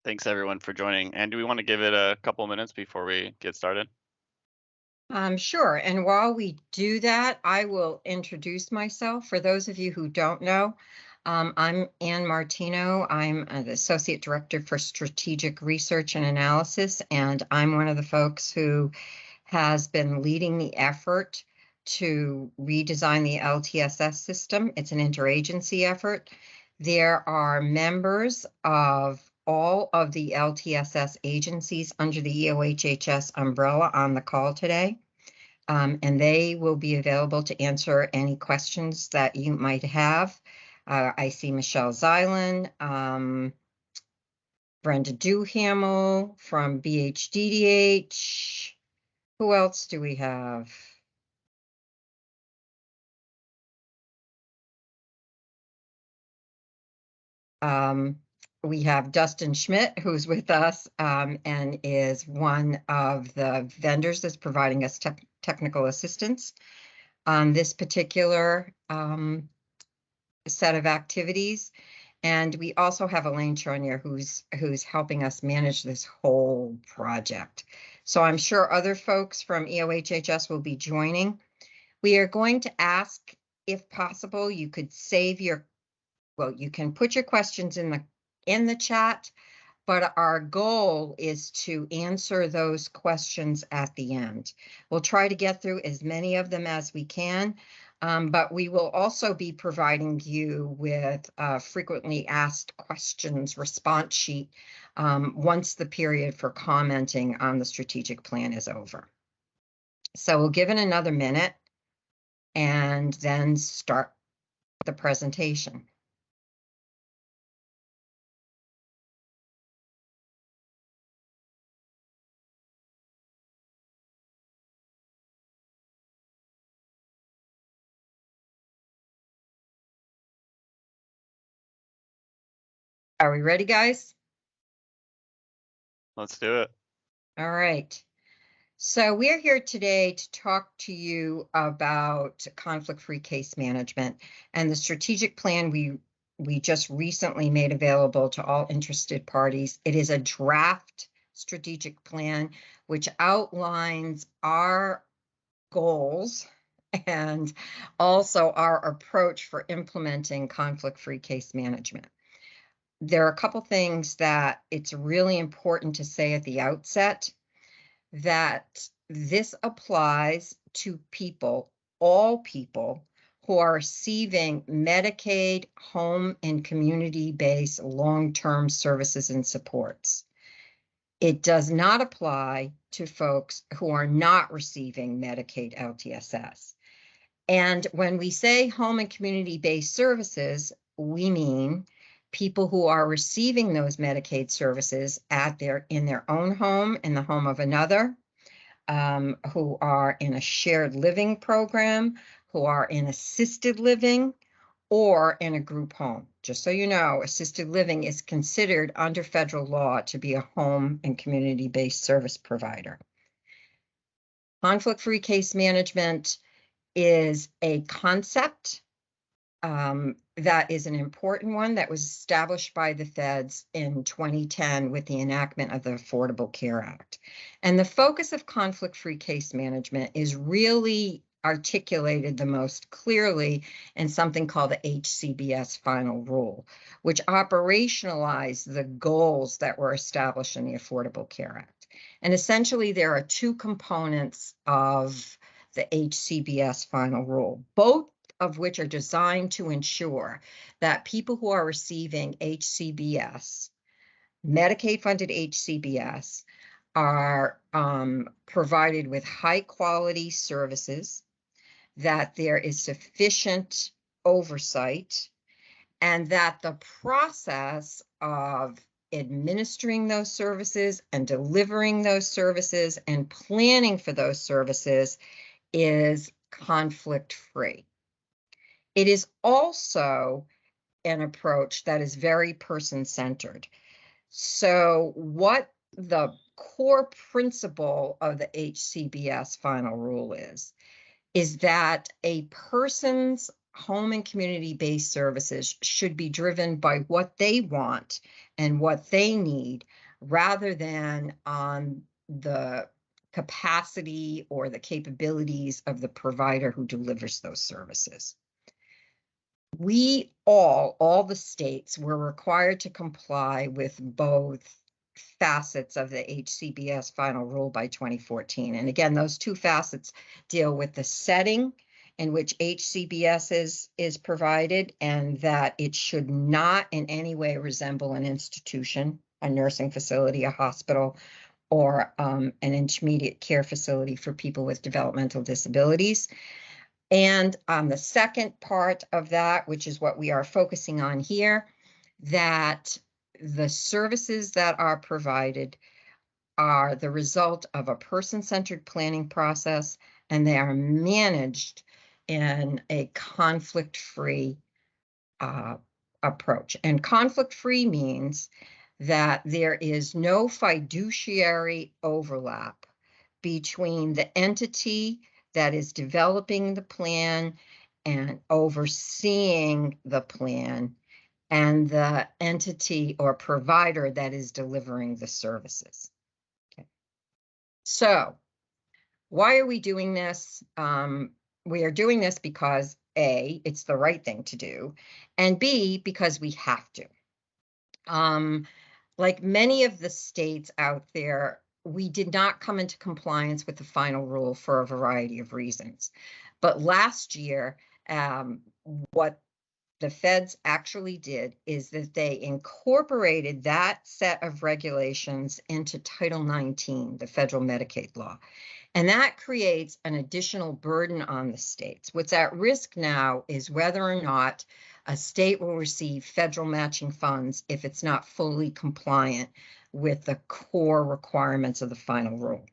Thanks everyone for joining. And do we want to give it a couple minutes before we get started? Sure. And while we do that, I will introduce myself. For those of you who don't know, I'm Ann Martino. I'm the Associate Director for Strategic Research and Analysis, and I'm one of the folks who has been leading the effort to redesign the LTSS system. It's an interagency effort. There are members of all of the LTSS agencies under the EOHHS umbrella on the call today. And they will be available to answer any questions that you might have. I see Michelle Zeilen, Brenda Duhamel from BHDDH. Who else do we have? We have Dustin Schmidt, who's with us and is one of the vendors that's providing us technical assistance on this particular set of activities. And we also have Elaine Charnier who's helping us manage this whole project. So I'm sure other folks from EOHHS will be joining. We are going to ask, if possible, you could save your, well, you can put your questions in the chat, but our goal is to answer those questions at the end. We'll try to get through as many of them as we can, but we will also be providing you with a frequently asked questions response sheet once the period for commenting on the strategic plan is over. So we'll give it another minute and then start the presentation. Are we ready, guys? Let's do it. All right. So we're here today to talk to you about conflict-free case management and the strategic plan we just recently made available to all interested parties. It is a draft strategic plan which outlines our goals and also our approach for implementing conflict-free case management. There are a couple things that it's really important to say at the outset, that this applies to people, all people, who are receiving Medicaid, home, and community-based long-term services and supports. It does not apply to folks who are not receiving Medicaid LTSS. And when we say home and community-based services, we mean people who are receiving those Medicaid services in their own home, in the home of another, who are in a shared living program, who are in assisted living, or in a group home. Just so you know, assisted living is considered under federal law to be a home and community-based service provider. Conflict-free case management is a concept that is an important one that was established by the feds in 2010 with the enactment of the Affordable Care Act. And the focus of conflict-free case management is really articulated the most clearly in something called the HCBS Final Rule, which operationalized the goals that were established in the Affordable Care Act. And essentially, there are two components of the HCBS Final Rule, both of which are designed to ensure that people who are receiving HCBS, Medicaid-funded HCBS, are provided with high-quality services, that there is sufficient oversight, and that the process of administering those services and delivering those services and planning for those services is conflict-free. It is also an approach that is very person-centered. So what the core principle of the HCBS Final Rule is that a person's home and community-based services should be driven by what they want and what they need, rather than on the capacity or the capabilities of the provider who delivers those services. We all the states were required to comply with both facets of the HCBS final rule by 2014. And again, those two facets deal with the setting in which HCBS is provided, and that it should not in any way resemble an institution, a nursing facility, a hospital, or an intermediate care facility for people with developmental disabilities. And on the second part of that, which is what we are focusing on here, that the services that are provided are the result of a person-centered planning process, and they are managed in a conflict-free approach. And conflict-free means that there is no fiduciary overlap between the entity that is developing the plan and overseeing the plan and the entity or provider that is delivering the services. Okay. So why are we doing this? We are doing this because A, it's the right thing to do, and B, because we have to. Like many of the states out there, we did not come into compliance with the final rule for a variety of reasons. But last year, what the feds actually did is that they incorporated that set of regulations into Title 19, the federal Medicaid law. And that creates an additional burden on the states. What's at risk now is whether or not a state will receive federal matching funds if it's not fully compliant with the core requirements of the final rule.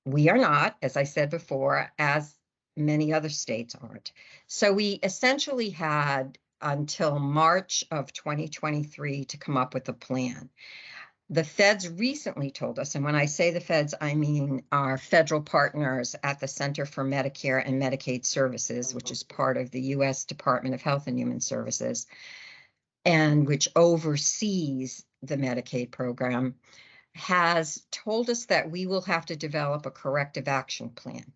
We are not, as I said before, as many other states aren't. So we essentially had until March of 2023 to come up with a plan. The feds recently told us, and when I say the feds, I mean our federal partners at the Center for Medicare and Medicaid Services, which is part of the U.S. Department of Health and Human Services, and which oversees the Medicaid program, has told us that we will have to develop a corrective action plan,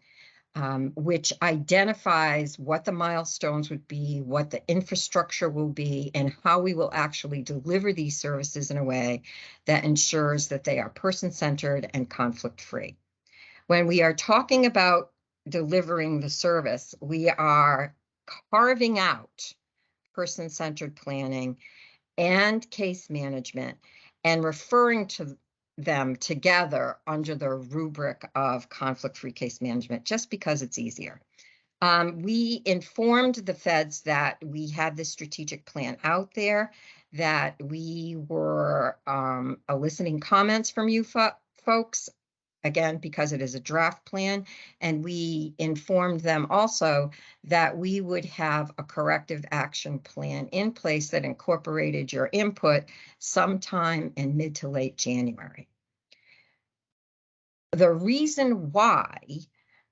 which identifies what the milestones would be, what the infrastructure will be, and how we will actually deliver these services in a way that ensures that they are person-centered and conflict-free. When we are talking about delivering the service, we are carving out person-centered planning and case management and referring to them together under the rubric of conflict-free case management, just because it's easier. We informed the feds that we had this strategic plan out there, that we were eliciting comments from you folks, again, because it is a draft plan, and we informed them also that we would have a corrective action plan in place that incorporated your input sometime in mid to late January. The reason why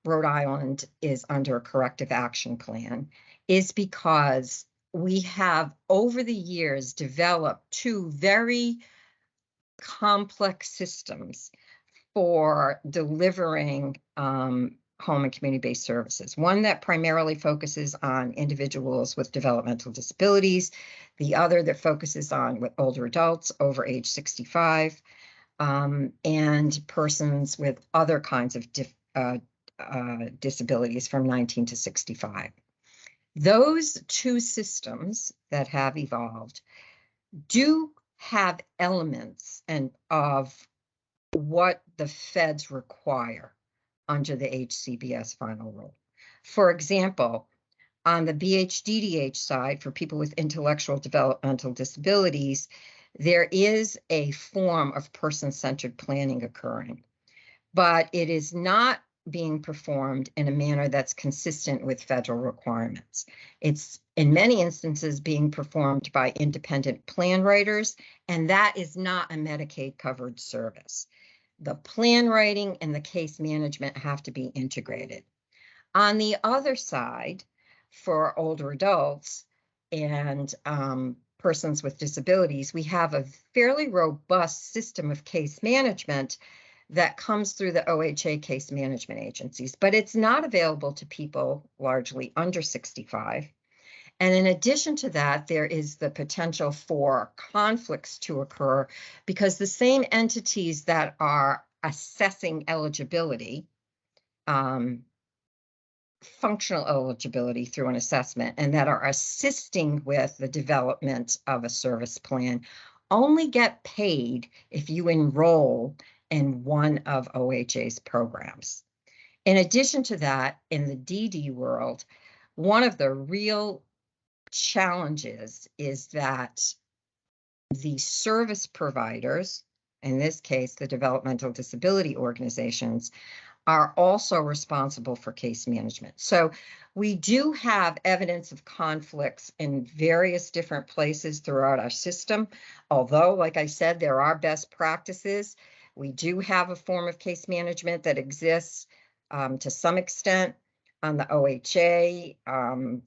Rhode Island is under a corrective action plan is because we have over the years developed two very complex systems for delivering home and community-based services. One that primarily focuses on individuals with developmental disabilities, the other that focuses on with older adults over age 65, and persons with other kinds of disabilities from 19 to 65. Those two systems that have evolved do have elements of what the feds require under the HCBS final rule. For example, on the BHDDH side, for people with intellectual developmental disabilities, there is a form of person-centered planning occurring, but it is not being performed in a manner that's consistent with federal requirements. It's in many instances being performed by independent plan writers, and that is not a Medicaid covered service. The plan writing and the case management have to be integrated. On the other side, for older adults and persons with disabilities, we have a fairly robust system of case management that comes through the OHA case management agencies, but it's not available to people largely under 65. And in addition to that, there is the potential for conflicts to occur because the same entities that are assessing eligibility, functional eligibility through an assessment, and that are assisting with the development of a service plan, only get paid if you enroll in one of OHA's programs. In addition to that, in the DD world, one of the real challenges is that the service providers, in this case, the developmental disability organizations, are also responsible for case management. So we do have evidence of conflicts in various different places throughout our system. Although, like I said, there are best practices. We do have a form of case management that exists to some extent on the OHA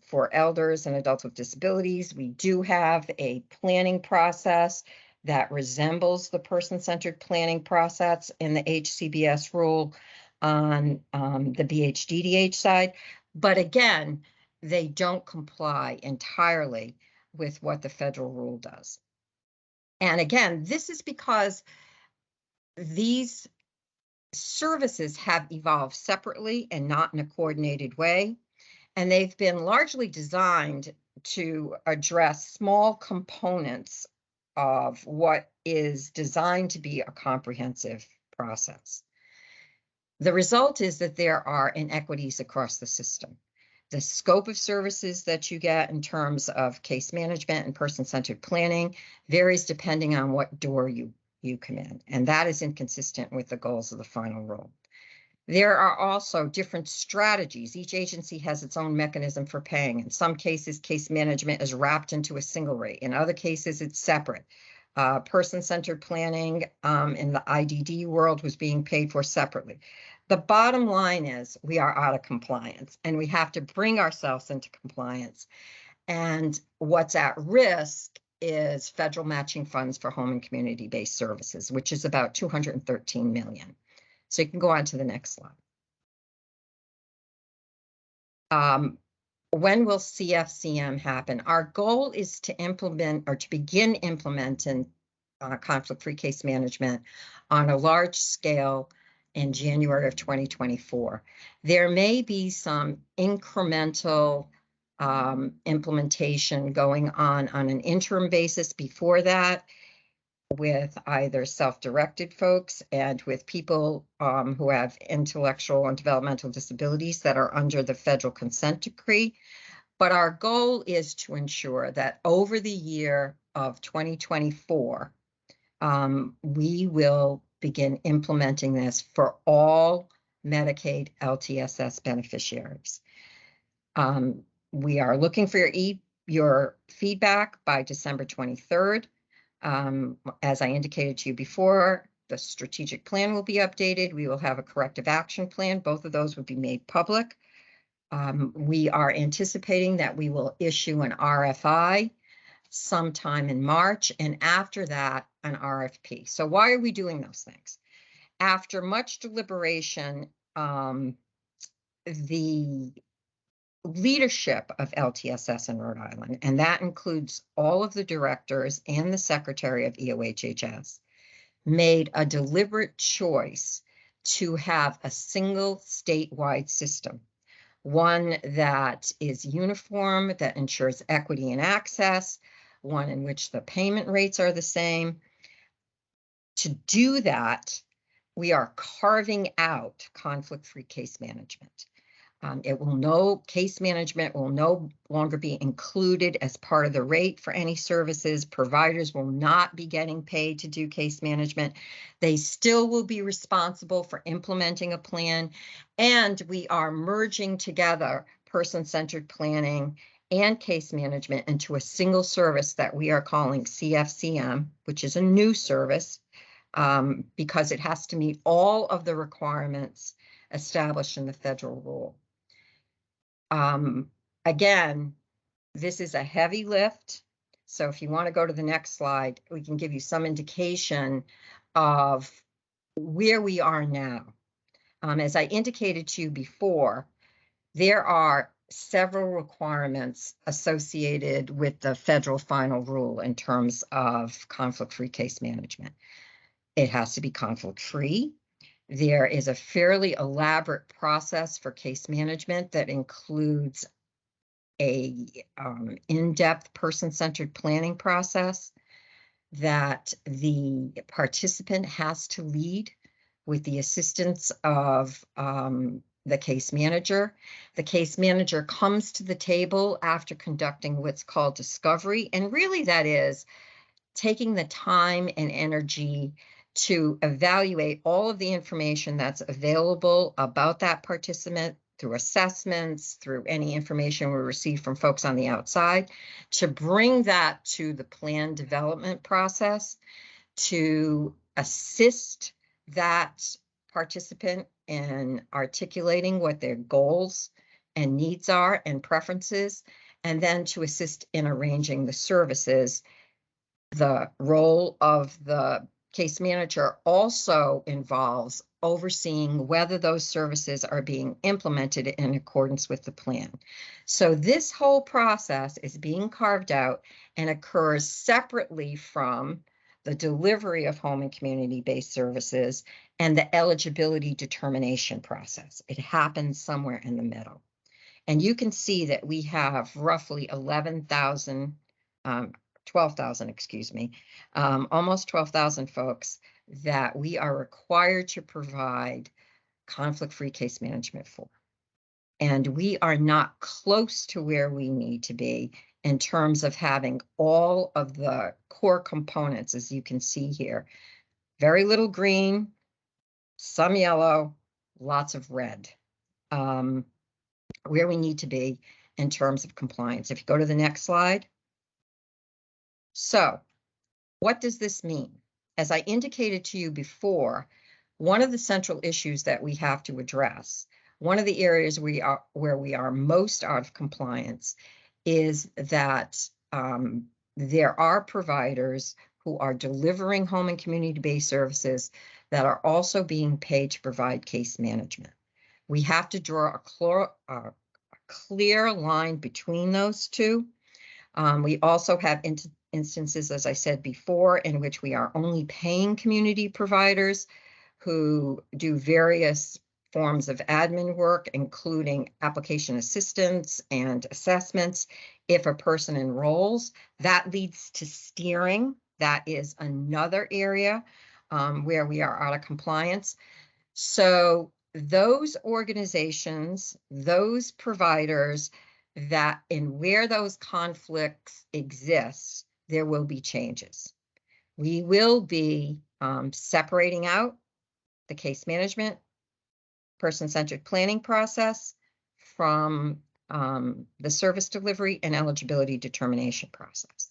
for elders and adults with disabilities. We do have a planning process that resembles the person-centered planning process in the HCBS rule on the BHDDH side. But again, they don't comply entirely with what the federal rule does. And again, this is because these services have evolved separately and not in a coordinated way. And they've been largely designed to address small components of what is designed to be a comprehensive process. The result is that there are inequities across the system. The scope of services that you get in terms of case management and person-centered planning varies depending on what door you come in, and that is inconsistent with the goals of the final rule. There are also different strategies. Each agency has its own mechanism for paying. In some cases, case management is wrapped into a single rate. In other cases, it's separate. Person-centered planning in the IDD world was being paid for separately. The bottom line is we are out of compliance, and we have to bring ourselves into compliance. And what's at risk is federal matching funds for home and community-based services, which is about $213 million. So you can go on to the next slide. When will CFCM happen? Our goal is to implement or to begin implementing conflict-free case management on a large scale in January of 2024. There may be some incremental implementation going on an interim basis before that, with either self-directed folks and with people who have intellectual and developmental disabilities that are under the federal consent decree. But our goal is to ensure that over the year of 2024, we will begin implementing this for all Medicaid LTSS beneficiaries. We are looking for your feedback by December 23rd. As I indicated to you before, the strategic plan will be updated. We will have a corrective action plan. Both of those will be made public. We are anticipating that we will issue an RFI sometime in March, and after that, an RFP. So why are we doing those things? After much deliberation, the leadership of LTSS in Rhode Island, and that includes all of the directors and the secretary of EOHHS, made a deliberate choice to have a single statewide system, one that is uniform, that ensures equity and access, one in which the payment rates are the same. To do that, we are carving out conflict-free case management. Case management will no longer be included as part of the rate for any services. Providers will not be getting paid to do case management. They still will be responsible for implementing a plan, and we are merging together person-centered planning and case management into a single service that we are calling CFCM, which is a new service because it has to meet all of the requirements established in the federal rule. Again, this is a heavy lift. So if you want to go to the next slide, we can give you some indication of where we are now. As I indicated to you before, there are several requirements associated with the federal final rule in terms of conflict-free case management. It has to be conflict-free. There is a fairly elaborate process for case management that includes a in-depth person-centered planning process that the participant has to lead with the assistance of the case manager. The case manager comes to the table after conducting what's called discovery, and really that is taking the time and energy to evaluate all of the information that's available about that participant through assessments, through any information we receive from folks on the outside, to bring that to the plan development process, to assist that participant in articulating what their goals and needs are and preferences, and then to assist in arranging the services. The role of the case manager also involves overseeing whether those services are being implemented in accordance with the plan. So this whole process is being carved out and occurs separately from the delivery of home and community-based services and the eligibility determination process. It happens somewhere in the middle. And you can see that we have roughly 12,000, excuse me, almost 12,000 folks that we are required to provide conflict-free case management for. And we are not close to where we need to be in terms of having all of the core components, as you can see here. Very little green, some yellow, lots of red. Where we need to be in terms of compliance. If you go to the next slide. So what does this mean? As I indicated to you before, one of the central issues that we have to address, one of the areas where we are most out of compliance is that there are providers who are delivering home and community-based services that are also being paid to provide case management. We have to draw a clear line between those two. We also have instances, as I said before, in which we are only paying community providers who do various forms of admin work, including application assistance and assessments. If a person enrolls, that leads to steering. That is another area where we are out of compliance. So those organizations, those providers that in where those conflicts exist, there will be changes. We will be separating out the case management, person-centered planning process from the service delivery and eligibility determination process.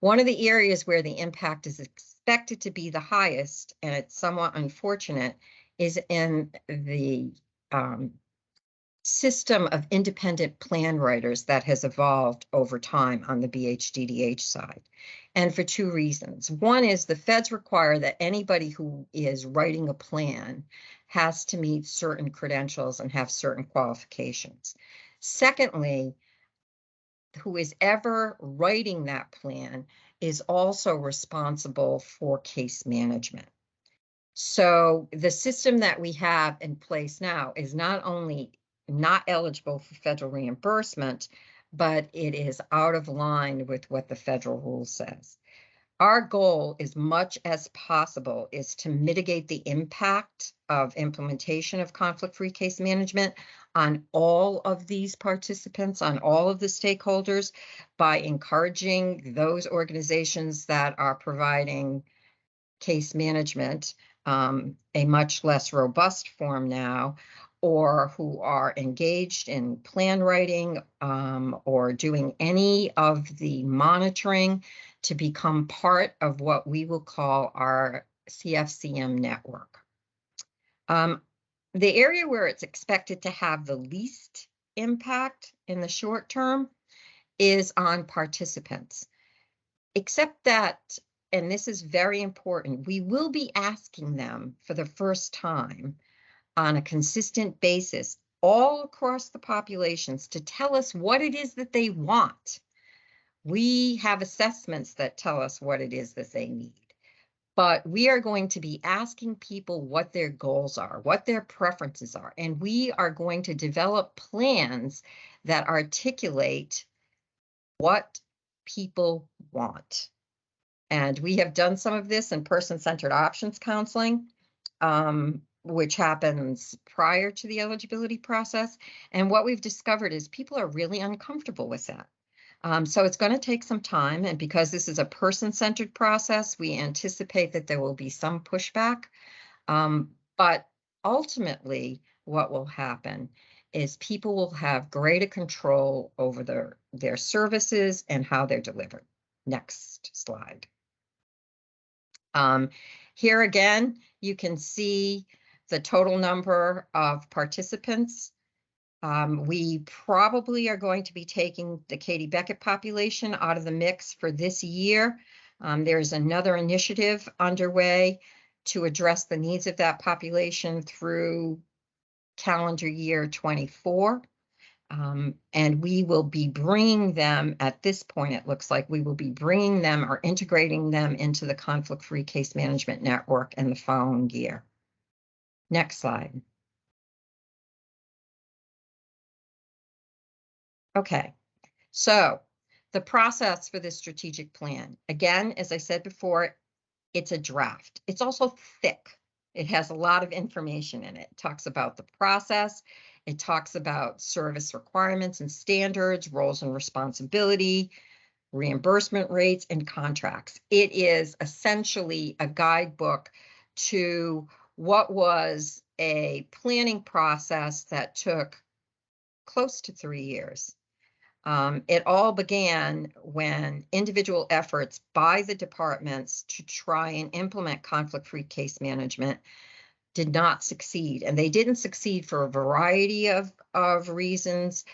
One of the areas where the impact is expected to be the highest, and it's somewhat unfortunate, is in the system of independent plan writers that has evolved over time on the BHDDH side. And for two reasons. One is the feds require that anybody who is writing a plan has to meet certain credentials and have certain qualifications. Secondly, who is ever writing that plan is also responsible for case management. So the system that we have in place now is not only not eligible for federal reimbursement, but it is out of line with what the federal rule says. Our goal, as much as possible, is to mitigate the impact of implementation of conflict-free case management on all of these participants, on all of the stakeholders, by encouraging those organizations that are providing case management, a much less robust form now, or who are engaged in plan writing or doing any of the monitoring to become part of what we will call our CFCM network. The area where it's expected to have the least impact in the short term is on participants. Except that, and this is very important, we will be asking them for the first time on a consistent basis all across the populations to tell us what it is that they want. We have assessments that tell us what it is that they need. But we are going to be asking people what their goals are, what their preferences are, and we are going to develop plans that articulate what people want. And we have done some of this in person-centered options counseling, which happens prior to the eligibility process. And what we've discovered is people are really uncomfortable with that. So it's going to take some time, and because this is a person-centered process, we anticipate that there will be some pushback. But ultimately, what will happen is people will have greater control over their services and how they're delivered. Next slide. Here again, you can see the total number of participants. We probably are going to be taking the Katie Beckett population out of the mix for this year. There's another initiative underway to address the needs of that population through calendar year 24. And we will be bringing them, at this point, it looks like we will be bringing them or integrating them into the conflict-free case management network in the following year. Next slide. Okay, so the process for this strategic plan, again, as I said before, it's a draft. It's also thick. It has a lot of information in it. It talks about the process. It talks about service requirements and standards, roles and responsibility, reimbursement rates, and contracts. It is essentially a guidebook to what was a planning process that took close to 3 years. It all began when individual efforts by the departments to try and implement conflict-free case management did not succeed. And they didn't succeed for a variety of reasons.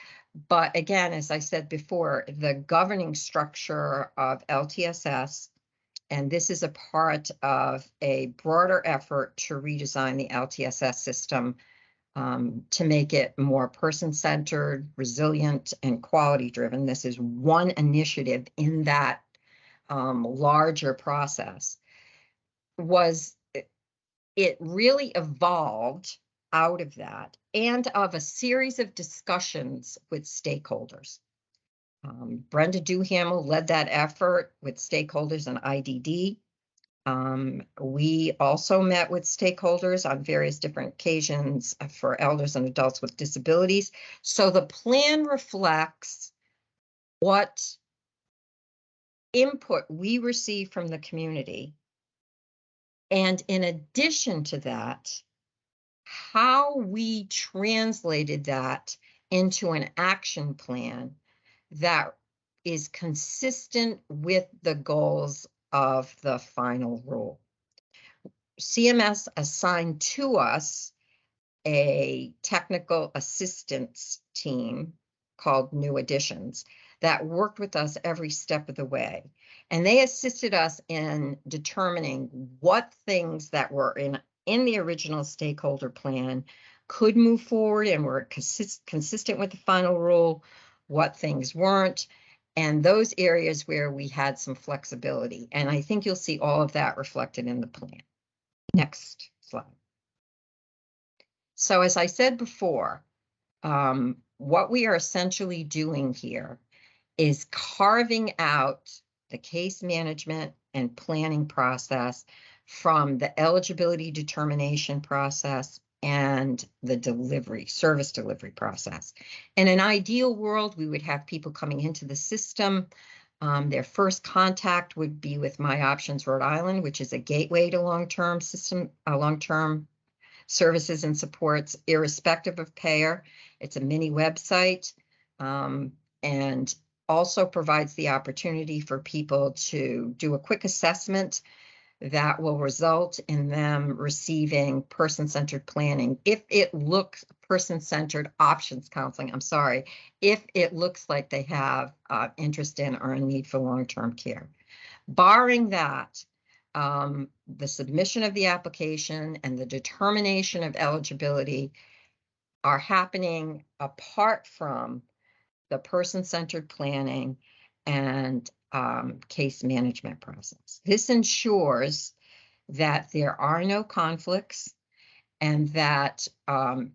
But again, as I said before, the governing structure of LTSS, and this is a part of a broader effort to redesign the LTSS system to make it more person-centered, resilient, and quality-driven. This is one initiative in that larger process. It really evolved out of that and of a series of discussions with stakeholders. Brenda Duhamel led that effort with stakeholders on IDD. We also met with stakeholders on various different occasions for elders and adults with disabilities. So the plan reflects what input we receive from the community. And in addition to that, how we translated that into an action plan that is consistent with the goals of the final rule. CMS assigned to us a technical assistance team called New Additions that worked with us every step of the way. And they assisted us in determining what things that were in the original stakeholder plan could move forward and were consistent with the final rule, what things weren't, and those areas where we had some flexibility. And I think you'll see all of that reflected in the plan. Next slide. So as I said before, what we are essentially doing here is carving out the case management and planning process from the eligibility determination process and the service delivery process. In an ideal world, we would have people coming into the system. Their first contact would be with My Options Rhode Island, which is a gateway to long-term services and supports, irrespective of payer. It's a mini website, and also provides the opportunity for people to do a quick assessment that will result in them receiving person-centered planning if it looks person-centered options counseling, I'm sorry, if it looks like they have interest in or a need for long-term care. Barring that, the submission of the application and the determination of eligibility are happening apart from the person-centered planning and case management process. This ensures that there are no conflicts and that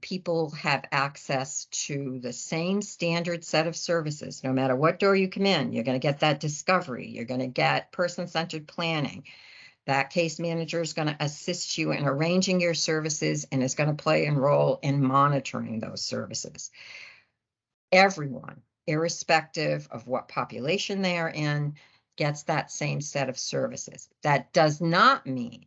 people have access to the same standard set of services. No matter what door you come in, you're going to get that discovery. You're going to get person-centered planning. That case manager is going to assist you in arranging your services and is going to play a role in monitoring those services. Everyone, irrespective of what population they are in, gets that same set of services. That does not mean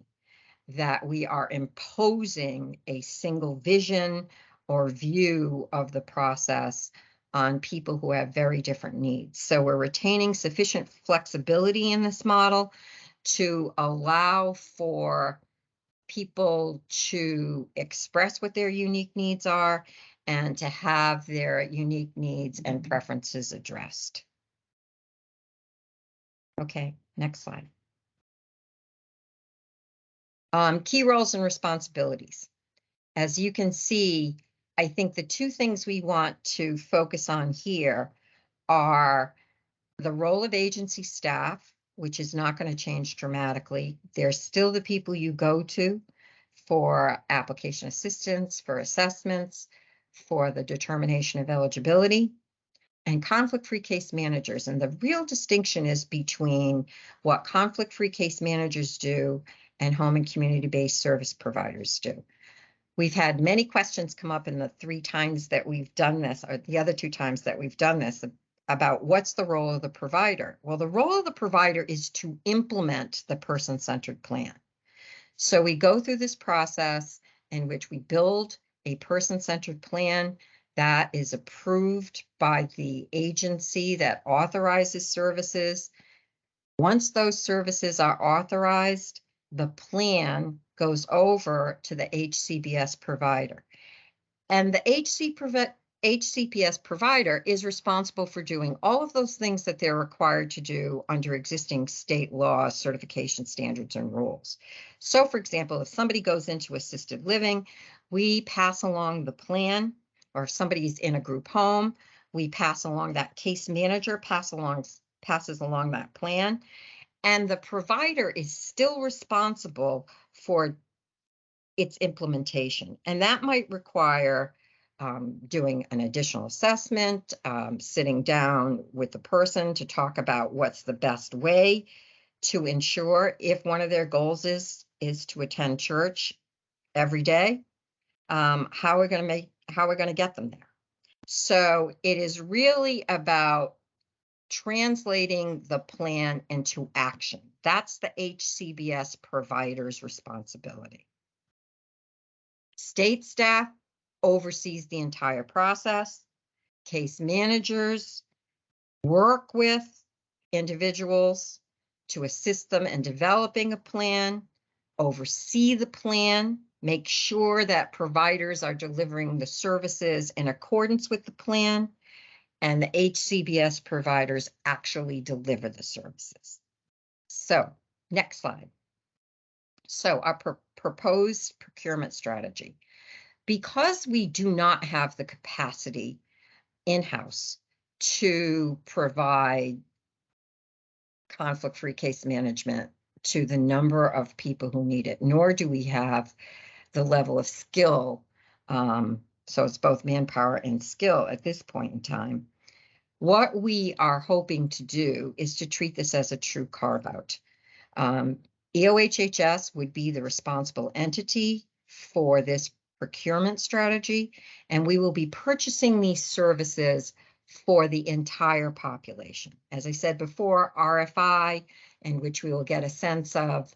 that we are imposing a single vision or view of the process on people who have very different needs. So we're retaining sufficient flexibility in this model to allow for people to express what their unique needs are and to have their unique needs and preferences addressed. Okay, next slide. Key roles and responsibilities. As you can see, I think the two things we want to focus on here are the role of agency staff, which is not going to change dramatically. They're still the people you go to for application assistance, for assessments, for the determination of eligibility, and conflict-free case managers. And the real distinction is between what conflict-free case managers do and home and community-based service providers do. We've had many questions come up in the 3 times that we've done this, or the other 2 times that we've done this, about what's the role of the provider. Well, the role of the provider is to implement the person-centered plan. So we go through this process in which we build a person-centered plan that is approved by the agency that authorizes services. Once those services are authorized, the plan goes over to the HCBS provider. And the HCPS provider is responsible for doing all of those things that they're required to do under existing state law, certification standards, and rules. So, for example, if somebody goes into assisted living, we pass along the plan, or if somebody's in a group home, we pass along that case manager, passes along that plan. And the provider is still responsible for its implementation. And that might require doing an additional assessment, sitting down with the person to talk about what's the best way to ensure, if one of their goals is to attend church every day, how we're going to get them there. So it is really about translating the plan into action. That's the HCBS provider's responsibility. State staff oversees the entire process. Case managers work with individuals to assist them in developing a plan, oversee the plan, make sure that providers are delivering the services in accordance with the plan, and the HCBS providers actually deliver the services. So, next slide. So, our proposed procurement strategy. Because we do not have the capacity in-house to provide conflict-free case management to the number of people who need it, nor do we have the level of skill, so it's both manpower and skill at this point in time, what we are hoping to do is to treat this as a true carve-out. EOHHS would be the responsible entity for this procurement strategy, and we will be purchasing these services for the entire population. As I said before, RFI, in which we will get a sense of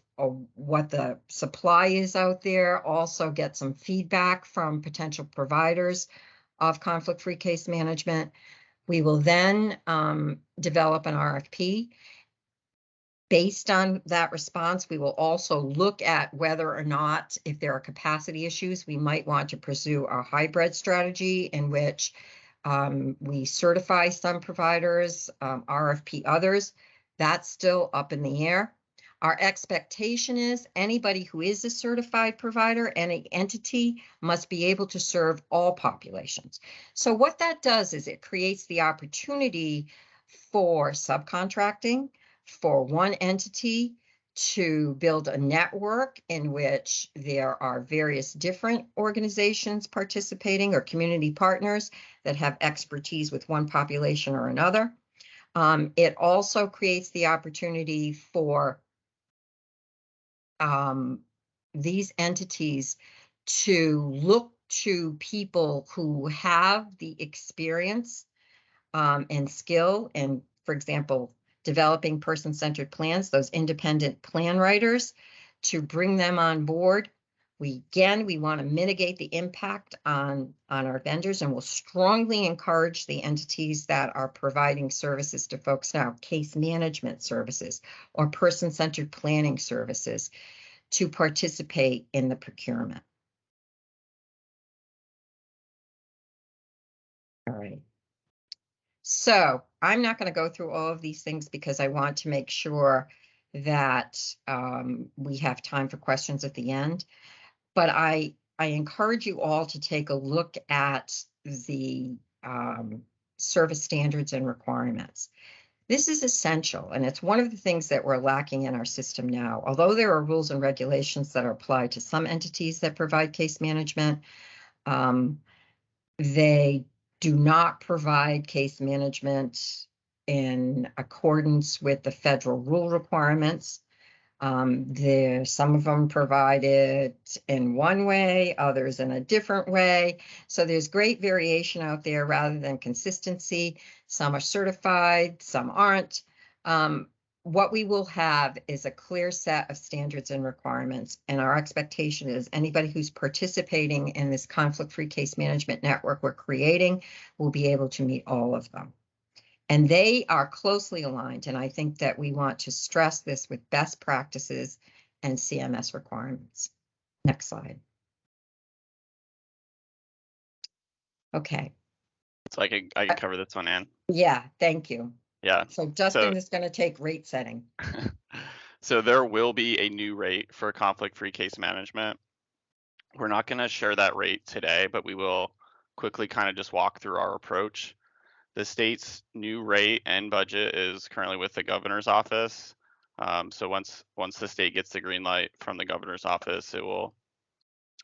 what the supply is out there, also get some feedback from potential providers of conflict-free case management. We will then develop an RFP. Based on that response, we will also look at whether or not, if there are capacity issues, we might want to pursue a hybrid strategy in which we certify some providers, RFP others. That's still up in the air. Our expectation is anybody who is a certified provider, any entity, must be able to serve all populations. So what that does is it creates the opportunity for subcontracting, for one entity to build a network in which there are various different organizations participating or community partners that have expertise with one population or another. It also creates the opportunity for these entities to look to people who have the experience and skill, and for example, developing person-centered plans, those independent plan writers, to bring them on board. We want to mitigate the impact on our vendors, and we'll strongly encourage the entities that are providing services to folks now, case management services or person-centered planning services, to participate in the procurement. All right. So I'm not going to go through all of these things because I want to make sure that we have time for questions at the end. But I encourage you all to take a look at the service standards and requirements. This is essential, and it's one of the things that we're lacking in our system now. Although there are rules and regulations that are applied to some entities that provide case management, they do not provide case management in accordance with the federal rule requirements. Some of them provide it in one way, others in a different way. So there's great variation out there rather than consistency. Some are certified, some aren't. What we will have is a clear set of standards and requirements. And our expectation is anybody who's participating in this conflict-free case management network we're creating will be able to meet all of them. And they are closely aligned. And I think that we want to stress this with best practices and CMS requirements. Next slide. Okay. So I can cover this one, Ann. Yeah, thank you. Yeah. So Dustin is going to take rate setting. So there will be a new rate for conflict-free case management. We're not going to share that rate today, but we will quickly kind of just walk through our approach. The state's new rate and budget is currently with the governor's office. So once the state gets the green light from the governor's office, it will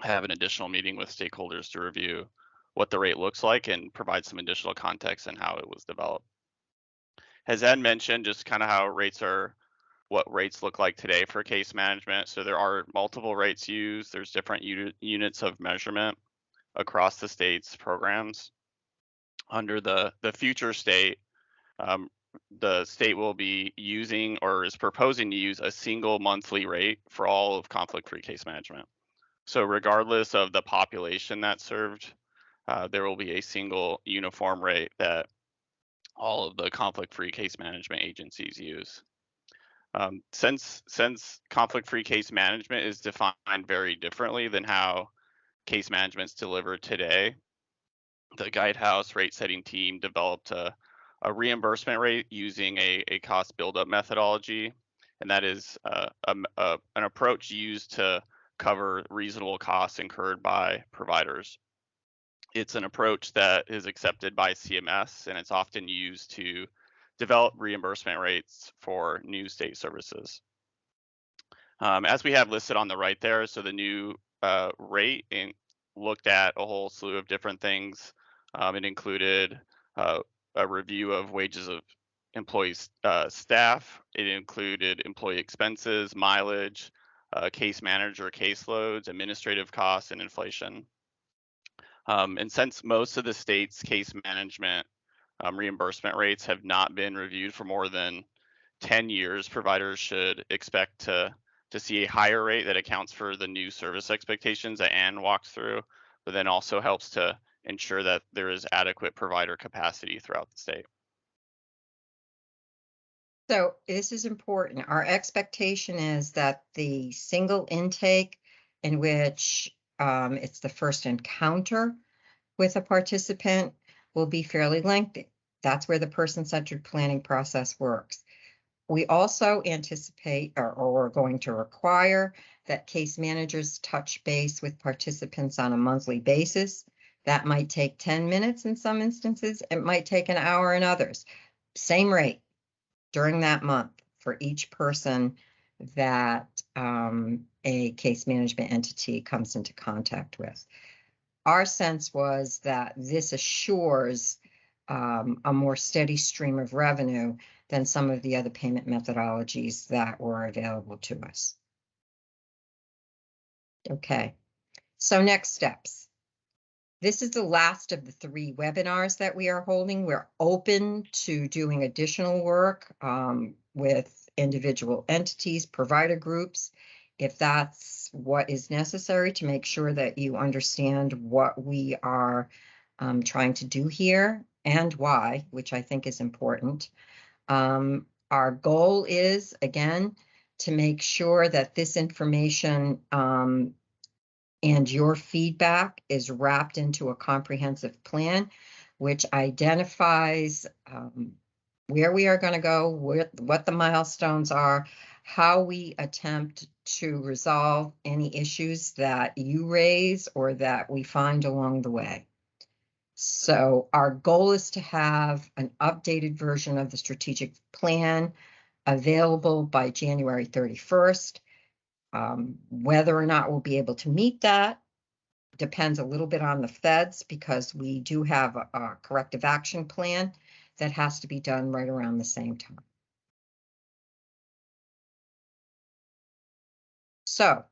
have an additional meeting with stakeholders to review what the rate looks like and provide some additional context on how it was developed. As Ed mentioned, just kind of how what rates look like today for case management. So there are multiple rates used. There's different units of measurement across the state's programs. Under the future state, the state will be using or is proposing to use a single monthly rate for all of conflict-free case management. So regardless of the population that's served, there will be a single uniform rate that all of the conflict-free case management agencies use. Since conflict-free case management is defined very differently than how case management is delivered today, the Guidehouse rate setting team developed a reimbursement rate using a cost buildup methodology, and that is an approach used to cover reasonable costs incurred by providers. It's an approach that is accepted by CMS, and it's often used to develop reimbursement rates for new state services. As we have listed on the right there, so the new rate looked at a whole slew of different things. It included a review of wages of employees, staff. It included employee expenses, mileage, case manager caseloads, administrative costs, and inflation. And since most of the state's case management reimbursement rates have not been reviewed for more than 10 years, providers should expect to see a higher rate that accounts for the new service expectations that Ann walked through, but then also helps to ensure that there is adequate provider capacity throughout the state. So this is important. Our expectation is that the single intake in which it's the first encounter with a participant will be fairly lengthy. That's where the person-centered planning process works. We also anticipate or we're going to require that case managers touch base with participants on a monthly basis. That might take 10 minutes in some instances. It might take an hour in others. Same rate during that month for each person that a case management entity comes into contact with. Our sense was that this assures a more steady stream of revenue than some of the other payment methodologies that were available to us. Okay, so next steps. This is the last of the 3 webinars that we are holding. We're open to doing additional work with individual entities, provider groups, if that's what is necessary to make sure that you understand what we are trying to do here and why, which I think is important. Our goal is, again, to make sure that this information and your feedback is wrapped into a comprehensive plan, which identifies where we are going to go, what the milestones are, how we attempt to resolve any issues that you raise or that we find along the way. So our goal is to have an updated version of the strategic plan available by January 31st. Whether or not we'll be able to meet that depends a little bit on the feds because we do have a corrective action plan that has to be done right around the same time. So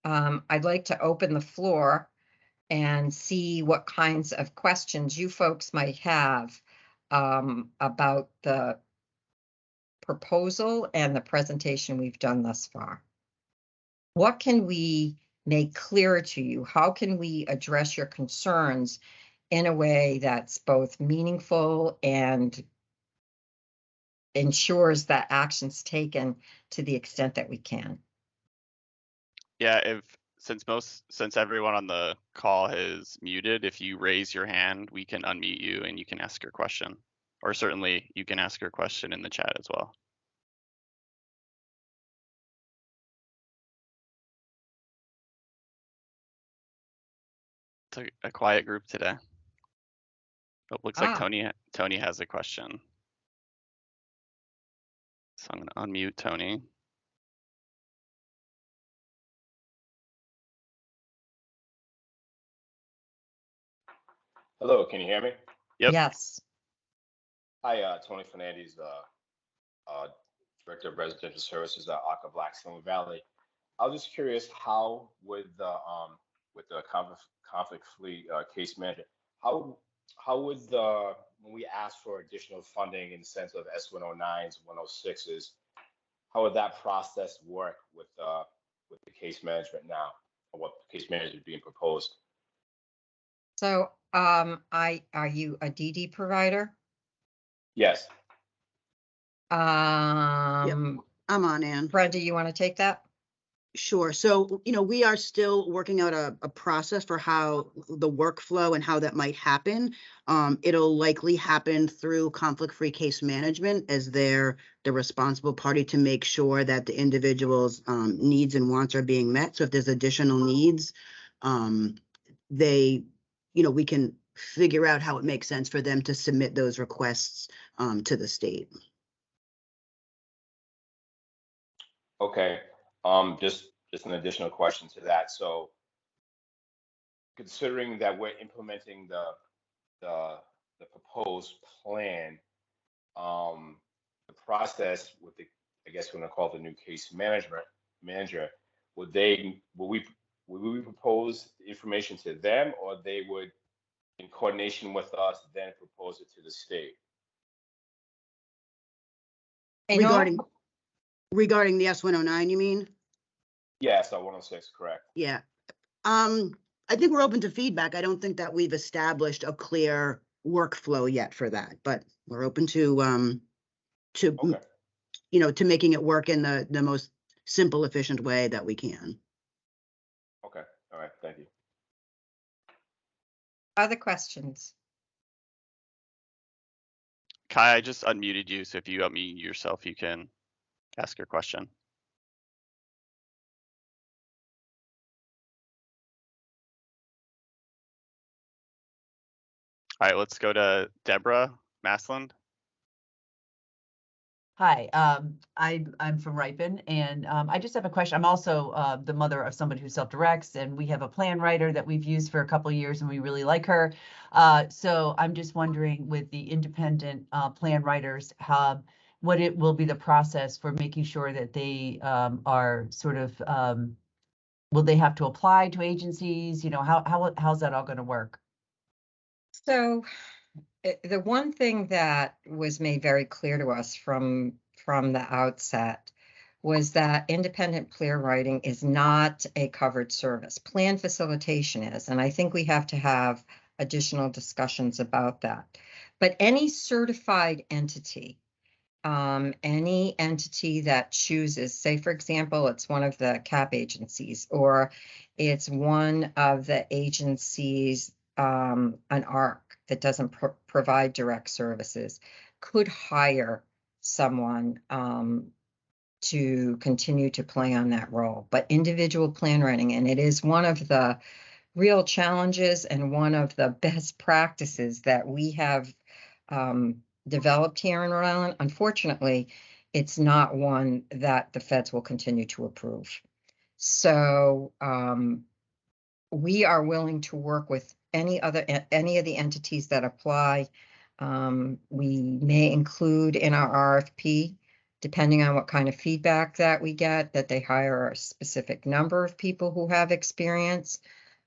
I'd like to open the floor and see what kinds of questions you folks might have about the proposal and the presentation we've done thus far. What can we make clearer to you? How can we address your concerns in a way that's both meaningful and ensures that action's taken to the extent that we can? Yeah, since everyone on the call is muted, if you raise your hand, we can unmute you and you can ask your question. Or certainly you can ask your question in the chat as well. It's a quiet group today. Oh, looks like Tony has a question. So I'm going to unmute Tony. Hello, can you hear me? Yep. Yes. Hi, Tony Fernandez, Director of Residential Services at ARCA Blackstone Valley. I was just curious, how would the with the conflict-free case management, how would when we ask for additional funding in the sense of S109s, 106s, how would that process work with the case management now, or what case management is being proposed? So are you a DD provider? Yes. Yep. I'm on, Ann. Brenda, you want to take that? Sure. So, we are still working out a process for how the workflow and how that might happen. It'll likely happen through conflict-free case management as they're the responsible party to make sure that the individual's needs and wants are being met. So if there's additional needs, we can figure out how it makes sense for them to submit those requests to the state. Okay. Just an additional question to that. So, considering that we're implementing the proposed plan, the process with the, I guess we're gonna call it the new case manager, will we propose information to them, or they would, in coordination with us, then propose it to the state? Regarding the S109, you mean? Yes, 106, correct. Yeah. I think we're open to feedback. I don't think that we've established a clear workflow yet for that, but we're open to Okay. to making it work in the most simple, efficient way that we can. Okay. All right. Thank you. Other questions? Kai, I just unmuted you, so if you unmute yourself, you can ask your question. All right, let's go to Deborah Maslin. Hi, I'm from Ripon, and I just have a question. I'm also the mother of somebody who self-directs, and we have a plan writer that we've used for a couple of years, and we really like her. So I'm just wondering, with the independent plan writers, what it will be the process for making sure that they are sort of, will they have to apply to agencies? How's that all going to work? So the one thing that was made very clear to us from the outset was that independent plan writing is not a covered service. Plan facilitation is, and I think we have to have additional discussions about that. But any certified entity, any entity that chooses, say, for example, it's one of the CAP agencies, or it's one of the agencies, an ARC that doesn't provide direct services, could hire someone to continue to play on that role. But individual plan writing, and it is one of the real challenges and one of the best practices that we have developed here in Rhode Island. Unfortunately, it's not one that the feds will continue to approve. So we are willing to work with any of the entities that apply. We may include in our RFP, depending on what kind of feedback that we get, that they hire a specific number of people who have experience.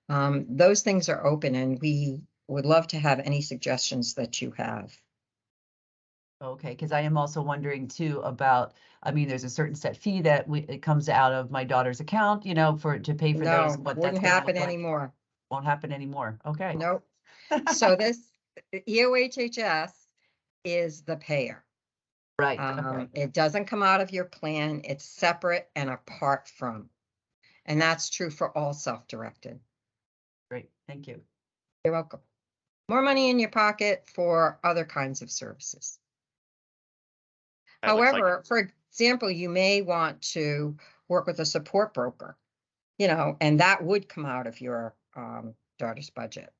Those things are open, and we would love to have any suggestions that you have. Okay, because I am also wondering too about, there's a certain set fee that it comes out of my daughter's account, to pay for those. No, What wouldn't that's gonna happen look like. anymore. Won't happen anymore. Okay. Nope. So this EOHHS is the payer. Right. Okay. It doesn't come out of your plan. It's separate and apart from. And that's true for all self-directed. Great. Thank you. You're welcome. More money in your pocket for other kinds of services. However, for example, you may want to work with a support broker, and that would come out of your daughter's budget.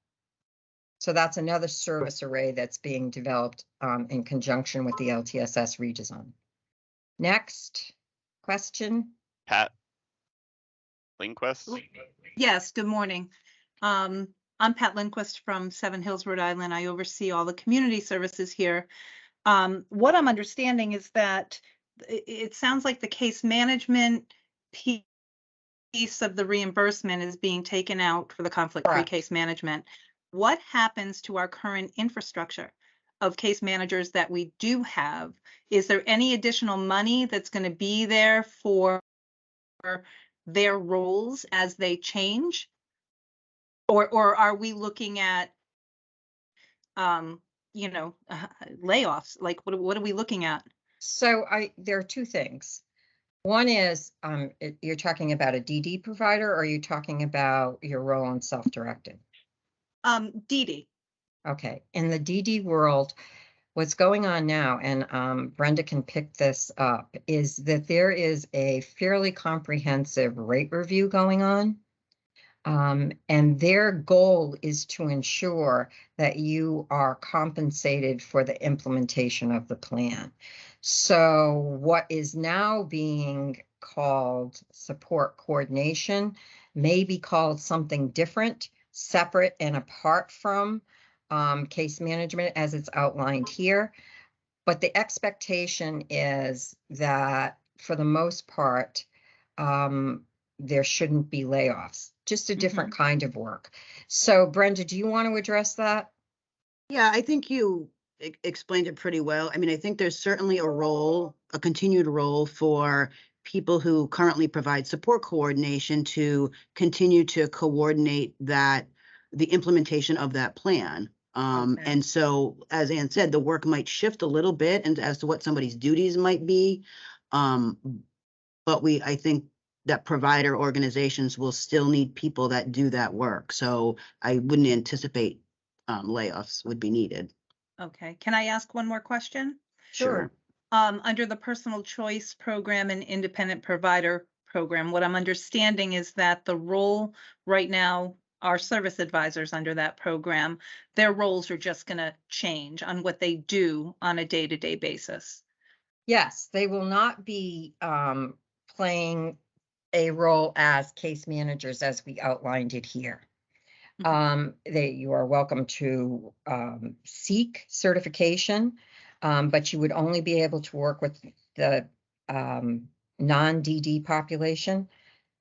So that's another service array that's being developed in conjunction with the LTSS redesign. Next question. Pat Lindquist. Yes, good morning. I'm Pat Lindquist from Seven Hills, Rhode Island. I oversee all the community services here. What I'm understanding is that it sounds like the case management piece of the reimbursement is being taken out for the conflict-free case management. What happens to our current infrastructure of case managers that we do have? Is there any additional money that's going to be there for their roles as they change? Or are we looking at layoffs? Like, what are we looking at? So there are two things. One is, you're talking about a DD provider, or are you talking about your role in self-directed? DD. Okay. In the DD world, what's going on now, and Brenda can pick this up, is that there is a fairly comprehensive rate review going on. And their goal is to ensure that you are compensated for the implementation of the plan. So what is now being called support coordination may be called something different, separate and apart from case management as it's outlined here. But the expectation is that for the most part, there shouldn't be layoffs, just a different kind of work. So Brenda, do you want to address that? Yeah, I think you explained it pretty well. I think there's certainly a continued role for people who currently provide support coordination to continue to coordinate the implementation of that plan. Okay. And so, as Ann said, the work might shift a little bit and as to what somebody's duties might be. But I think that provider organizations will still need people that do that work. So I wouldn't anticipate layoffs would be needed. Okay, can I ask one more question? Sure. Under the personal choice program and independent provider program, what I'm understanding is that the role right now, our service advisors under that program, their roles are just gonna change on what they do on a day-to-day basis. Yes, they will not be playing a role as case managers as we outlined it here. You are welcome to seek certification, but you would only be able to work with the non-DD population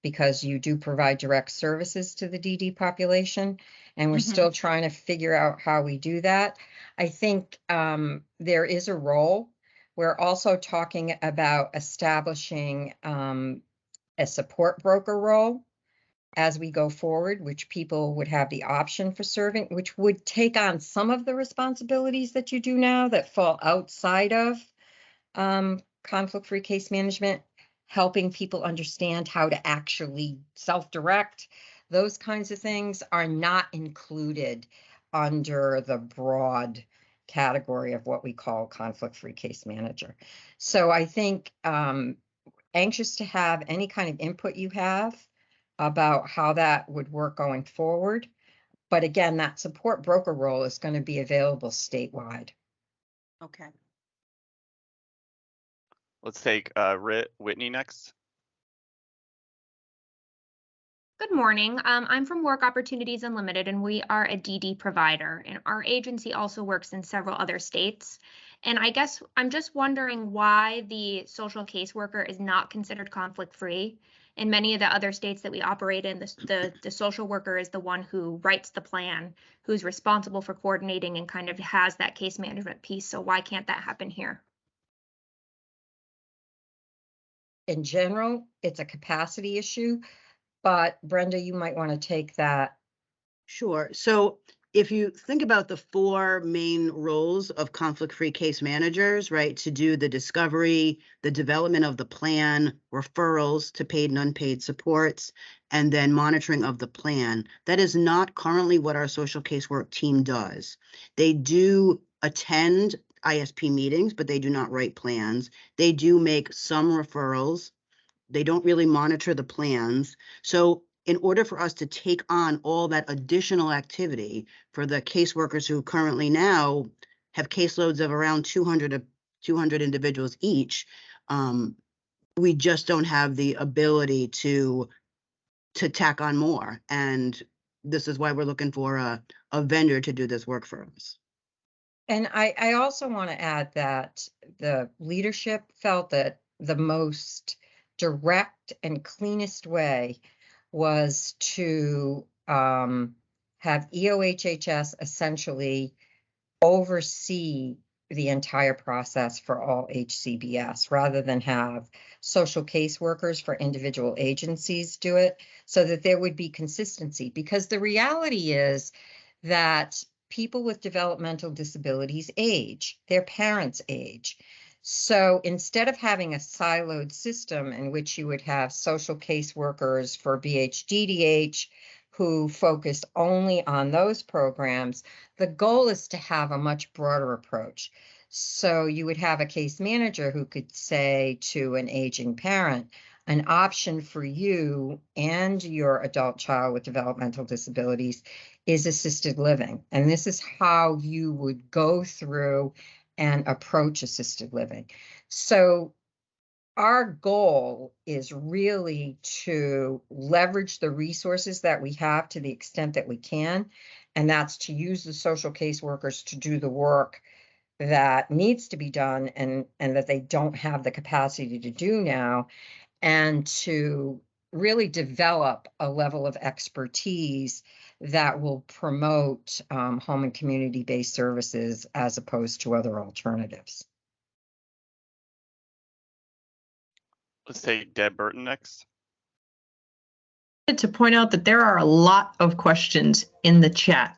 because you do provide direct services to the DD population, and we're Mhm. still trying to figure out how we do that. I think there is a role. We're also talking about establishing a support broker role as we go forward, which people would have the option for serving, which would take on some of the responsibilities that you do now that fall outside of conflict-free case management, helping people understand how to actually self-direct. Those kinds of things are not included under the broad category of what we call conflict-free case manager. So I think anxious to have any kind of input you have about how that would work going forward. But again, that support broker role is going to be available statewide. Okay. Let's take Whitney next. Good morning. I'm from Work Opportunities Unlimited, and we are a DD provider. And our agency also works in several other states. And I guess I'm just wondering why the social caseworker is not considered conflict-free. In many of the other states that we operate in, the social worker is the one who writes the plan, who's responsible for coordinating and kind of has that case management piece. So why can't that happen here? In general, it's a capacity issue, but Brenda, you might want to take that. Sure. So if you think about the four main roles of conflict-free case managers, right, to do the discovery, the development of the plan, referrals to paid and unpaid supports, and then monitoring of the plan, that is not currently what our social casework team does. They do attend ISP meetings, but they do not write plans. They do make some referrals. They don't really monitor the plans. So in order for us to take on all that additional activity for the caseworkers who currently now have caseloads of around 200 individuals each, we just don't have the ability to tack on more. And this is why we're looking for a vendor to do this work for us. And I also want to add that the leadership felt that the most direct and cleanest way was to have EOHHS essentially oversee the entire process for all HCBS rather than have social caseworkers for individual agencies do it, so that there would be consistency. Because the reality is that people with developmental disabilities age, their parents age. So instead of having a siloed system in which you would have social caseworkers for BHDDH who focused only on those programs, the goal is to have a much broader approach. So you would have a case manager who could say to an aging parent, an option for you and your adult child with developmental disabilities is assisted living. And this is how you would go through and approach assisted living. So our goal is really to leverage the resources that we have to the extent that we can, and that's to use the social caseworkers to do the work that needs to be done and that they don't have the capacity to do now, and to really develop a level of expertise that will promote home and community-based services as opposed to other alternatives. Let's take Deb Burton next. To point out that there are a lot of questions in the chat.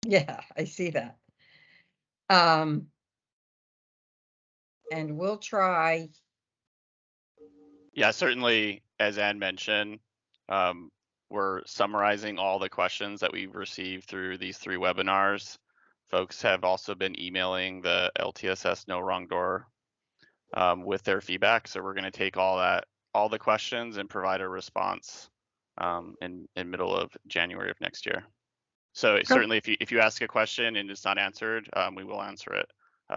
Yeah, I see that. And we'll try. Yeah, certainly, as Ann mentioned, we're summarizing all the questions that we've received through these 3 webinars. Folks have also been emailing the LTSS No Wrong Door with their feedback. So we're going to take all the questions and provide a response in middle of January of next year. So certainly, if you ask a question and it's not answered, we will answer it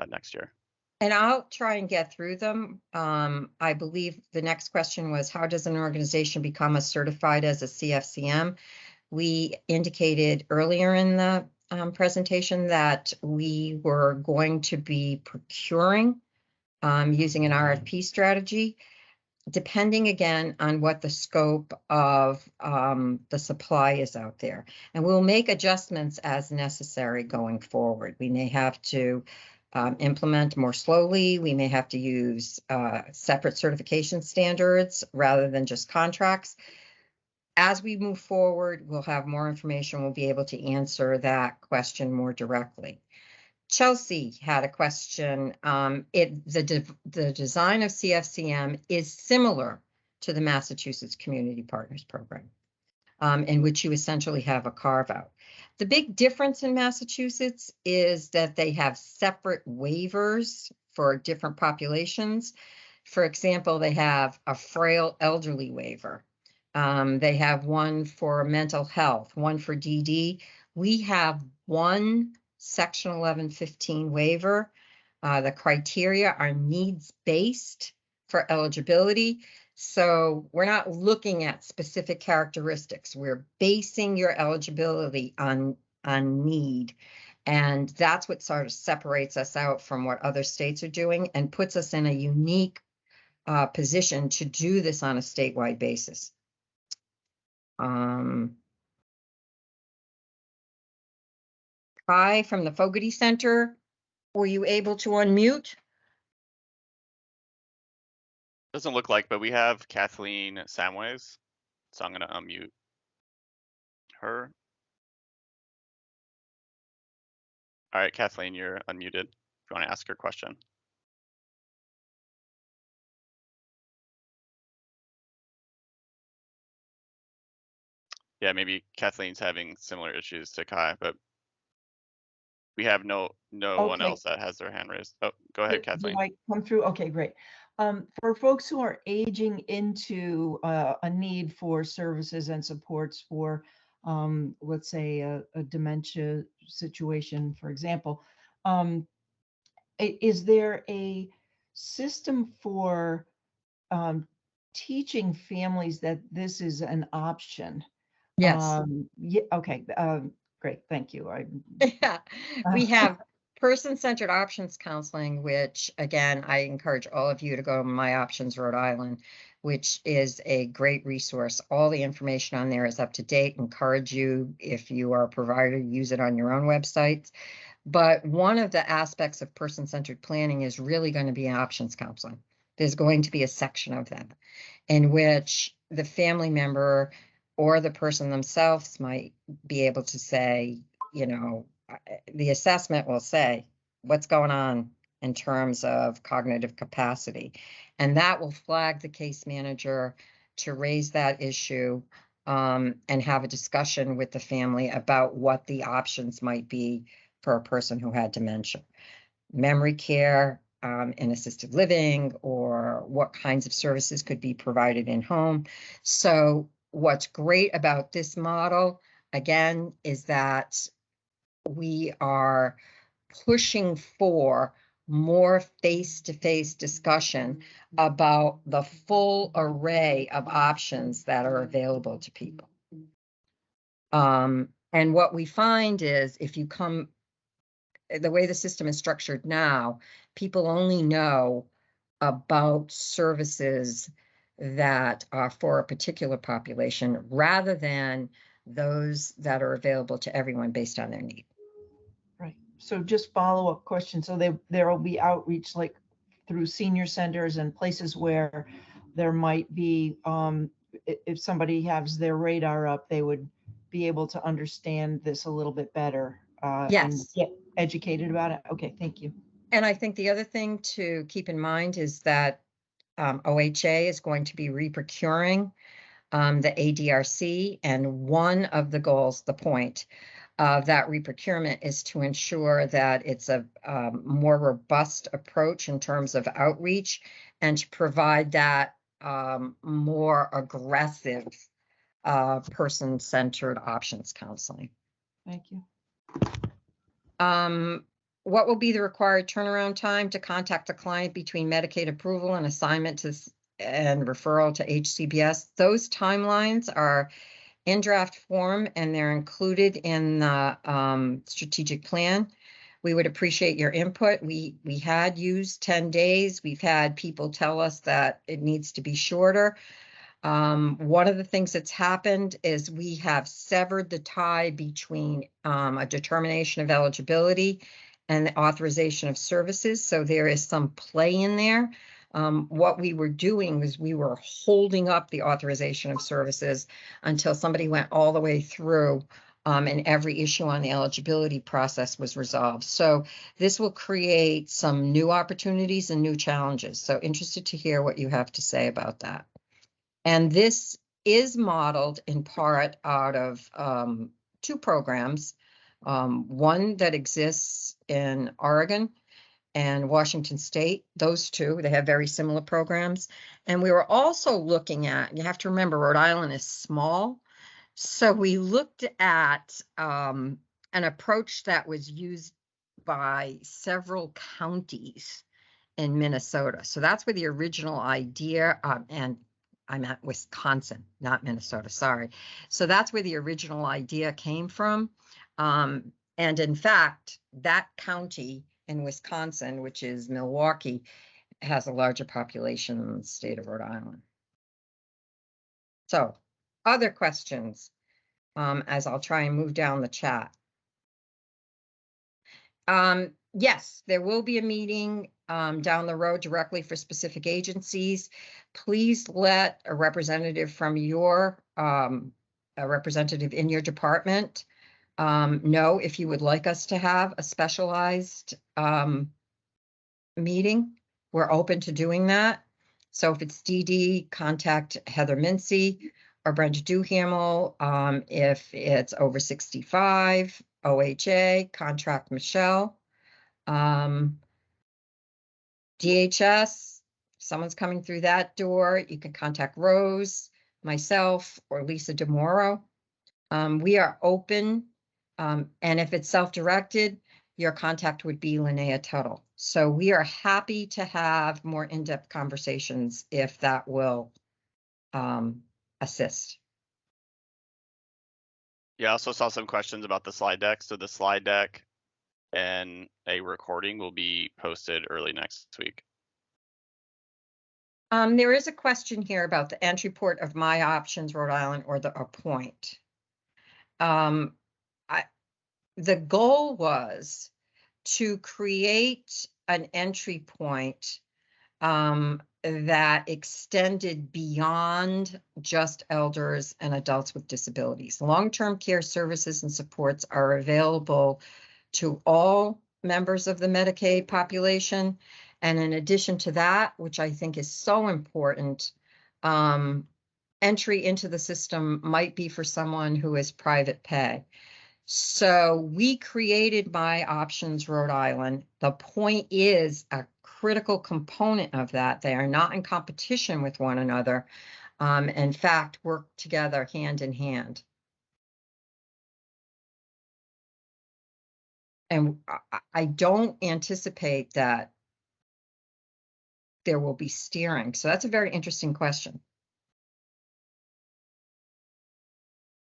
next year. And I'll try and get through them. I believe the next question was, how does an organization become certified as a CFCM? We indicated earlier in the presentation that we were going to be procuring using an RFP strategy, depending again on what the scope of the supply is out there. And we'll make adjustments as necessary going forward. We may have to implement more slowly. We may have to use separate certification standards rather than just contracts. As we move forward, we'll have more information. We'll be able to answer that question more directly. Chelsea had a question. The design of CFCM is similar to the Massachusetts Community Partners Program, in which you essentially have a carve out. The big difference in Massachusetts is that they have separate waivers for different populations. For example, they have a frail elderly waiver. They have one for mental health, one for DD. We have one Section 1115 waiver. The criteria are needs-based for eligibility. So we're not looking at specific characteristics. We're basing your eligibility on need. And that's what sort of separates us out from what other states are doing and puts us in a unique position to do this on a statewide basis. Hi, from the Fogarty Center, were you able to unmute? Doesn't look like, but we have Kathleen Samways, so I'm going to unmute her. All right, Kathleen, you're unmuted if you want to ask your question. Yeah, maybe Kathleen's having similar issues to Kai, but we have no one Okay. else that has their hand raised. Oh, go ahead, Kathleen. Do I come through? Okay, great. For folks who are aging into a need for services and supports for, let's say, a dementia situation, for example, is there a system for teaching families that this is an option? Yes. Yeah. Okay. Great. Thank you. Yeah, we have person-centered options counseling, which again, I encourage all of you to go to My Options Rhode Island, which is a great resource. All the information on there is up to date. Encourage you, if you are a provider, use it on your own websites. But one of the aspects of person-centered planning is really going to be options counseling. There's going to be a section of that in which the family member or the person themselves might be able to say, you know, the assessment will say what's going on in terms of cognitive capacity. And that will flag the case manager to raise that issue and have a discussion with the family about what the options might be for a person who had dementia. Memory care in assisted living, or what kinds of services could be provided in home. So what's great about this model, again, is that we are pushing for more face-to-face discussion about the full array of options that are available to people. And what we find is if you come, the way the system is structured now, people only know about services that are for a particular population rather than those that are available to everyone based on their need. Right. So just follow-up question. So there will be outreach like through senior centers and places where there might be, if somebody has their radar up, they would be able to understand this a little bit better. and Yes. get educated about it? Okay, thank you. And I think the other thing to keep in mind is that OHA is going to be reprocuring the ADRC, and one of the goals, the point of that reprocurement is to ensure that it's a more robust approach in terms of outreach and to provide that more aggressive person-centered options counseling. Thank you. What will be the required turnaround time to contact the client between Medicaid approval and assignment to and referral to HCBS? Those timelines are in draft form and they're included in the strategic plan. We would appreciate your input. We had used 10 days. We've had people tell us that it needs to be shorter. One of the things that's happened is we have severed the tie between a determination of eligibility and the authorization of services. So there is some play in there. What we were doing was we were holding up the authorization of services until somebody went all the way through and every issue on the eligibility process was resolved. So this will create some new opportunities and new challenges. So interested to hear what you have to say about that. And this is modeled in part out of two programs, one that exists in Oregon and Washington State. Those two, they have very similar programs. And we were also looking at, you have to remember, Rhode Island is small. So we looked at an approach that was used by several counties in Minnesota. So that's where the original idea, and I'm at Wisconsin, not Minnesota, sorry. So that's where the original idea came from. And in fact, that county in Wisconsin, which is Milwaukee, has a larger population than the state of Rhode Island. So other questions, as I'll try and move down the chat. Yes, there will be a meeting down the road directly for specific agencies. Please let a representative from your, a representative in your department know if you would like us to have a specialized meeting. We're open to doing that. So if it's DD, contact Heather Mincy or Brenda Duhamel. If it's over 65, OHA, contract Michelle. DHS, someone's coming through that door, you can contact Rose, myself, or Lisa DeMoro. We are open, and if it's self-directed, your contact would be Linnea Tuttle. So we are happy to have more in-depth conversations if that will assist. Yeah, I also saw some questions about the slide deck. So the slide deck and a recording will be posted early next week. There is a question here about the entry port of My Options Rhode Island or the Appoint. The goal was to create an entry point that extended beyond just elders and adults with disabilities. Long-term care services and supports are available to all members of the Medicaid population. And in addition to that, which I think is so important, entry into the system might be for someone who is private pay. So we created My Options Rhode Island. The point is a critical component of that. They are not in competition with one another. In fact, work together hand in hand. And I don't anticipate that there will be steering. So that's a very interesting question.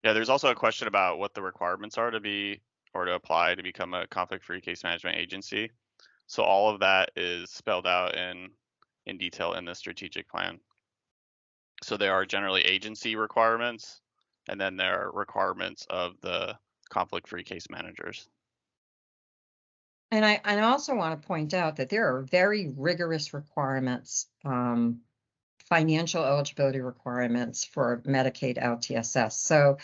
Yeah, there's also a question about what the requirements are to be or to apply to become a conflict-free case management agency. So all of that is spelled out in detail in the strategic plan. So there are generally agency requirements, and then there are requirements of the conflict-free case managers. And I also want to point out that there are very rigorous requirements, financial eligibility requirements for Medicaid LTSS. So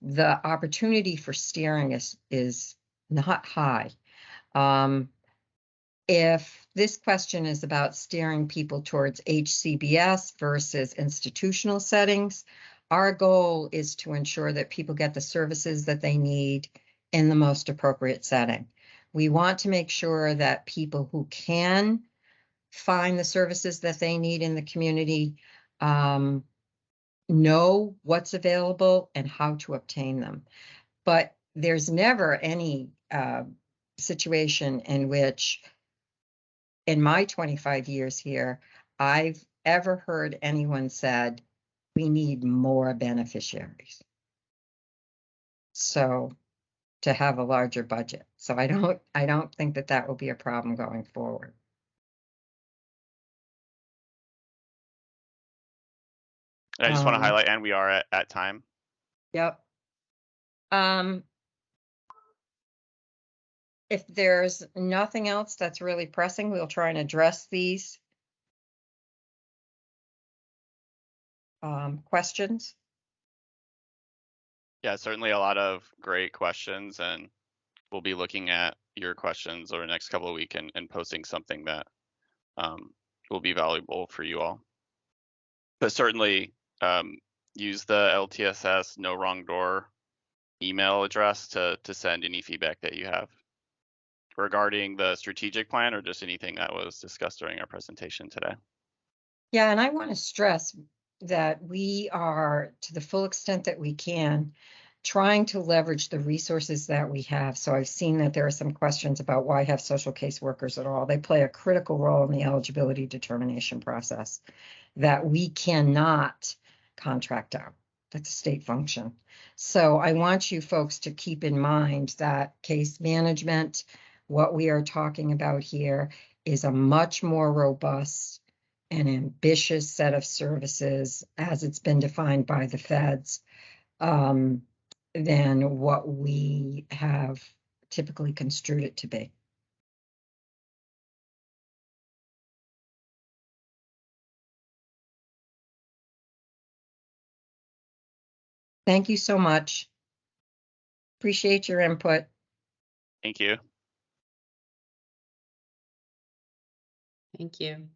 the opportunity for steering is not high. If this question is about steering people towards HCBS versus institutional settings, our goal is to ensure that people get the services that they need in the most appropriate setting. We want to make sure that people who can find the services that they need in the community know what's available and how to obtain them. But there's never any situation in which, in my 25 years here, I've ever heard anyone said, we need more beneficiaries. So to have a larger budget. So I don't think that that will be a problem going forward. I just want to Um, highlight, and we are at time. Yep. If there's nothing else that's really pressing, we'll try and address these questions. Yeah, certainly a lot of great questions, and we'll be looking at your questions over the next couple of weeks and posting something that will be valuable for you all. But certainly use the LTSS No Wrong Door email address to send any feedback that you have regarding the strategic plan or just anything that was discussed during our presentation today. Yeah, and I want to stress that we are, to the full extent that we can, trying to leverage the resources that we have. So I've seen that there are some questions about why have social caseworkers at all. They play a critical role in the eligibility determination process that we cannot contract out. That's a state function. So I want you folks to keep in mind that case management, what we are talking about here, is a much more robust and ambitious set of services as it's been defined by the feds than what we have typically construed it to be. Thank you so much. Appreciate your input. Thank you. Thank you.